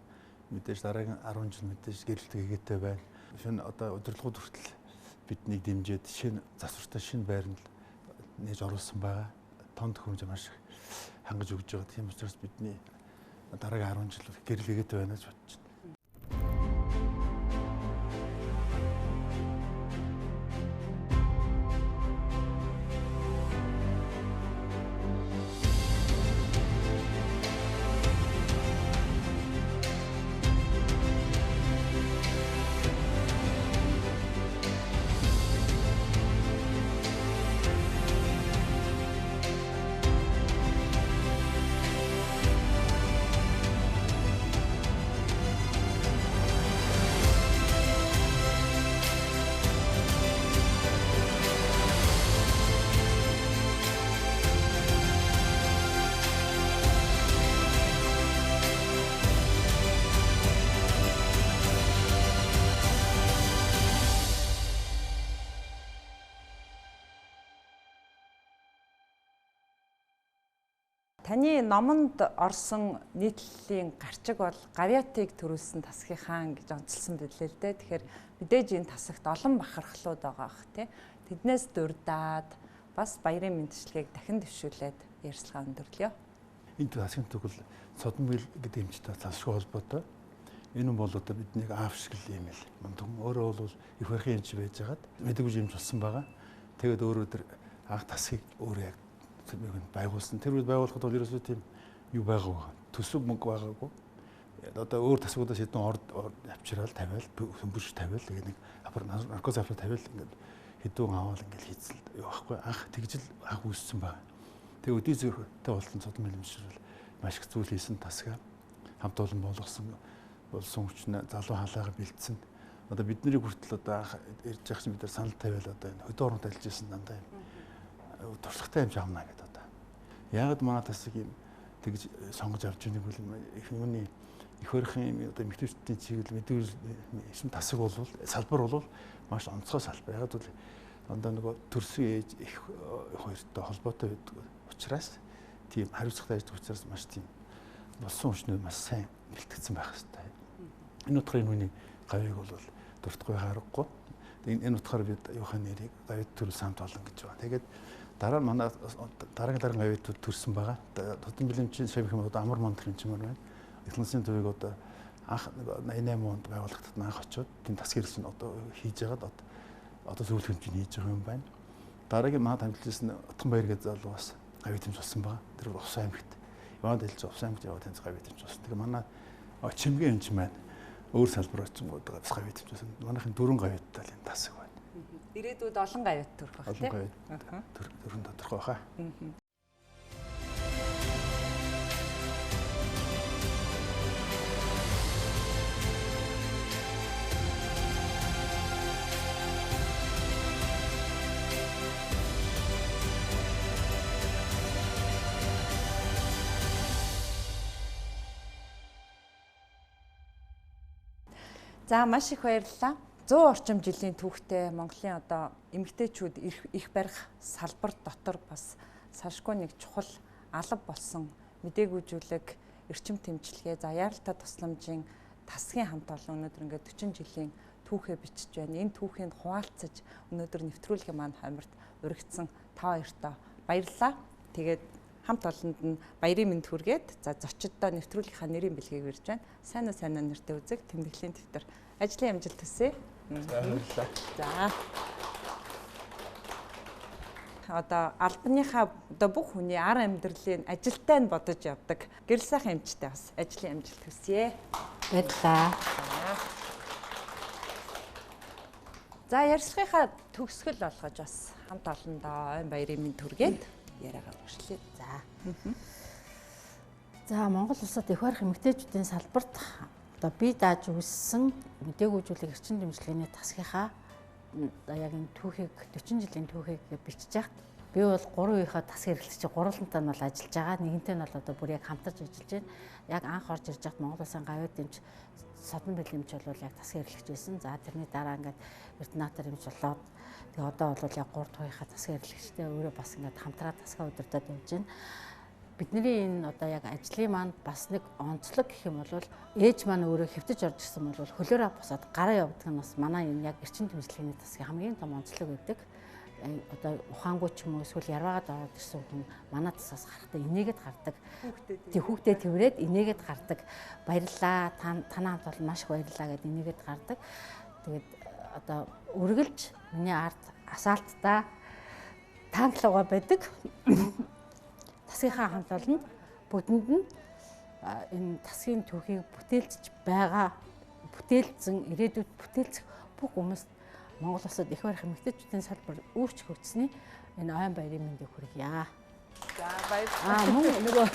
Мэдээж дараагийн 10 жил мэдээж гэрэлтэй хийгээтэй байна. Шинэ одоо удирдлагууд хүртэл биднийг дэмжиж шинэ засвартай шинэ байранд нээж оруулсан байгаа. Тонд хэмжээ маш их хангаж өгж байгаа. Тийм учраас бидний дараагийн 10 жил гэрэл хийгээтэй байна гэж бодож байна. Таны номонд орсон нийтлэлийн гарчиг бол гавьяатыг төрүүлсэн тасгийн хаан гэж онцлсан билээ л дээ. Тэгэхээр мэдээж энэ тасагт олон бахархлууд байгаа бах тий. Тэднээс дурдаад бас баярын мэндчилгээг дахин дэвшүүлээд ярьцлага өндөрлөё. Энэ тасгийн төгөл Содон гэдэг эмчтэй залшгүй холбоотой. Энэ бол одоо биднийг аав шиг л юм л. Мундаг өөрөө бол их барихын эмч байж байгаад мэдээгүй эмч болсон байгаа. Тэгээд өөрөө тэр анх тасгийг өөрөө яг байгуулсан. Тэр үед байгуулахад бол ерөөсөө тийм юу байгаагүй. Төсөв мөнгө байгаагүй. Одоо өөр тасгуудаас хэдэн орд авчирал тавиал, хөмбөж тавиал тэгээ нэг наркоз авчир тавиал ингээд хэдүүн аваад ингээд хийцэл юу байхгүй. Анх тэгжил анх үүссэн байна. Тэгээ өдий зөрхтэй болсон Содон эмчрэл маш их зүйл хийсэн тасгаа хамт олон болгосон хүчнээ залуу халаагаа бэлдсэн. Одоо бидний хүртэл одоо анх ирж явах чинь бид нар санал тавиал одоо энэ хөдөө оронд ажиллаж байсан дандаа юм туршлагатай юм авна гэдэг одоо. Яг манай тасаг юм тэгж сонгож авч байгааг бол их юуны их хөрхийн одоо эмэгтэйчүүдийн чиглэл мэдүүл эсэм тасаг бол салбар бол маш онцгой салбар. Яг бол дандаа нөгөө төрсөн ээж их хоёртой холбоотой байдаг учраас тийм хариуцлагатай ажиллах учраас маш тийм болсон хүчнүүд маш сайн бэлтгэсэн байх хэрэгтэй. Энэ утгаараа энэ гавийг бол дуртахгүй харахгүй. Энэ утгаараа бид юухан нэрийг гавьд төрөл самт олон гэж байна. Тэгээд дараа нь манай дараагийн гавьд төрсөн байгаа. Содон бэлэмчийн шавь юм одоо амар мандах юм чимээр байна. Эхлэнсийн төвийг одоо анх 88 онд байгуулагдаад анх очиод тийм тасгирлсэн одоо хийж яагаад одоо зөвлөх хэмжээний хийж байгаа юм байна. Дараагийн маа тамжилсан Отгонбаяр гэж залуу бас гавьд хэмж болсон байгаа. Тэр Ус аймагт яваад хэлж Ус аймагт яваад тэнц гавьд хэмж болсон. Тэгээ манай чимгийн хэмж маань өөр салбар очингуудаа бас гавьд хэмж болсон. Манайхын дөрвөн гавьдтай л энэ тасаг байна. Ирээдүйд олон гавьд төрөх байх тийм. Олон гавьд төрөн тодорхой хаа. За маш их баярлалаа. 100 орчим жилийн түүхтэй Монголын одоо эмэгтэйчүүд их барих салбар дотор бас салшгүй нэг чухал алба болсон мэдээгүйжүүлэг эрчим тэмчилгээ за яаралтай тусламжийн тасгийн хамт олон өнөөдөр ингээд 40 жилийн түүхээ бичиж байна. Энэ түүхийг хуваалцаж өнөөдөр нэвтрүүлгийн маань хамарт урагдсан та хоёртоо баярлалаа. Тэгээд хамт олонд нь баярын мэнд хүргээд за зочддоо нэвтрүүлгийнхаа нэрийн бэлгийг ирж байна. Сайн уу сайнаа нэртэй үзэг тэмдэглэлийн дэвтэр ажлын амжилт хүсье. За. Одоо албаныхаа одоо бүх хүний ар амьдралын ажилтай нь бодож явдаг гэрэл сайхан эмчтэй бас ажлын амжилт хүсье. Баярлалаа. За ярилцлагынхаа төгсгөл болгож бас хамт олондоо ойн баярын мэнд хүргээд яриагаа өргөжлөө. За Монгол улсад их барих эмэгтэйчүүдийн салбарт одоо бие дааж үүссэн мэдээгүйжүүлэг эрчим тэмчилгээний тасгийнхаа яг энэ түүхийг 40 жилийн түүхийг бичиж яхад би бол 3 үеийнхээ тасгийн эрхлэгч гурвантай нь бол ажиллаж байгаа. Нэгэнтэй нь бол одоо бүр яг хамтарч ажиллаж байна. Яг анх орж ирж хад Монгол улсын гавьд эмч Содон бэлэмч бол яг тасгийн эрхлэгч байсан. За тэрний дараа ингээд Эрдэнэтер эмч болоод тэгээ одоо бол яг 3 тугийнхаа тасгийн эрхлэгчтэй өөрөө бас ингээд хамтраа тасгаа удирдах явж байна. Бидний энэ одоо яг ажлын маань бас нэг онцлог гэх юм бол ээж маань өөрөө хэвтэж орж ирсэн бол хөлөөрөө босоод гараа явдаг нь бас манай энэ яг эрчим тэмцлэгийн тасгийн хамгийн том онцлог байдаг. Одоо ухаангүй ч юм уу эсвэл ярваагаад ороод ирсэн хүн манай тасгаас гарахдаа инээгээд гардаг. Хүүхдээ тэрврээд инээгээд гардаг. Баярлалаа. Танаа хамт бол маш их баярлалаа гэд инээгээд гардаг. Тэгээд одоо үргэлж миний ард асаалттай таанглууга байдаг. Тасгийнхаа хамт олонд бүгдэнд нь энэ тасгийн түүхийг бүтээлж байгаа, бүтээлцэн ирээдүйд бүтээлцэх бүх хүмүүст Монгол улсад их барих эмэгтэйчүүдийн салбар өөрчлөх хөгжсөний энэ ойн баярын мэндийг хүргье. За баярлалаа. Мөн нөгөө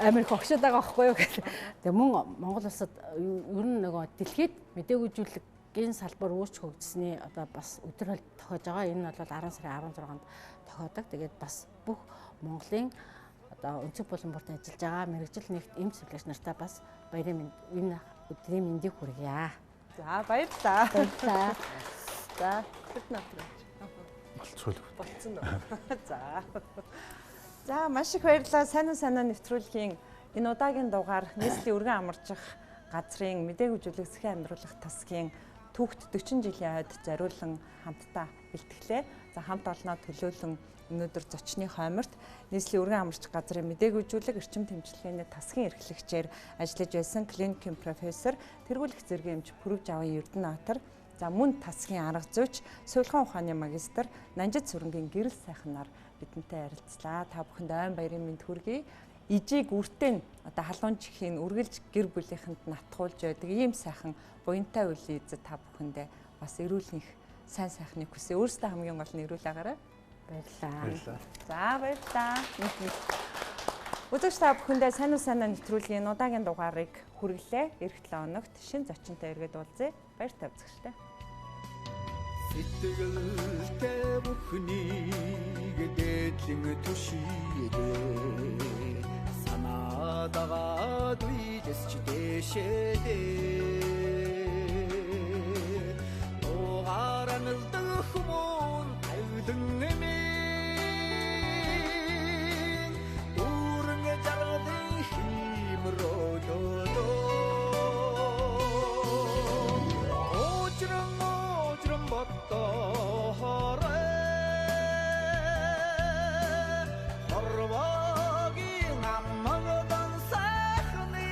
Америк огшод байгаа байхгүй юу гэх. Тэгээ мөн Монгол улсад ер нь нөгөө дэлхийд мэдээгүйжүүлэгийн салбар өөрчлөх хөгжсөний одоо бас өдөр тохиож байгаа. Энэ нь бол 10 сарын 16-нд тохиодог. Тэгээд бас бүх Монголын одоо өнцөг булан бүрт ажиллаж байгаа мэрэгжил нэгт эмч цэвэрлэгч нартай бас баярын мэнд энэ өдрийн мэндийг хүргье. За баярлалаа. Баярлалаа. За хэд натэр болцгол. болцсон уу? За. За маш их баярлалаа. Сайн уу санаа нэвтрүүлгийн энэ удаагийн дугаар нийслэлийн өргөн амарчих газрын мэдээгүй жүжиглэсгийн амьдруулах тасгийн түүхт 40 жилийн ойд зориулан хамтдаа бэлтгэлээ. За хамт олноо төлөөлөн өнөөдөр зочны хойморт нийслэлийн өргөн амарчих газрын мэдээгүй жүжиглэг эрчим тэмцэлгээний тасгийн эрхлэгчээр ажиллаж байсан клиникийн профессор тэргүүлэх зэргийн эмч Пүрэвж Аван Эрдэнэбаатар, за мөн тасгийн арга зүйч, сувилгаан ухааны магистр Нанжид Сүрэнгийн гэрэл сайхнаар бидэнтэй ярилцлаа. Та бүхэнд айн баярын мэнд хүргэе. Ижийг үртэн одоо халуун чихийг үргэлж гэр бүлийнхэнд натгуулж байдаг ийм сайхан буянтай үйл эзэд та бүхэндээ бас эрүүл нэх сайн сайхныг хүсье. Өөрсдөө хамгийн гол нь эрүүл агаарай. Баярлалаа. За баярлалаа. Үзэгч та бүхэндээ сайн уу санаа нэвтрүүлгийн удаагийн дугаарыг хүргэлээ. Эх 7 хоногт шинэ зочинтой иргэд уулзъя. Баяр та үзэгчтэй. Сэтгэлтэй бүхнийг дээдлэн түшиедээ санаадагаад үйдэс чи дэшэдээ нугаар амилдаг хүмүүн тавилан эмийн дүүрэн жаргадын химрөлөө Хорвогийн аммагдан сайхны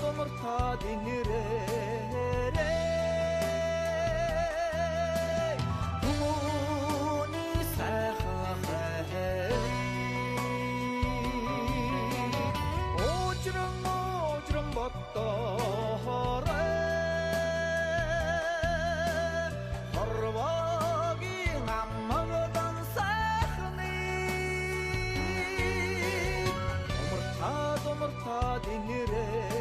омуртаад инэрээ хүмүүний сайхан Очрон боттоо dinire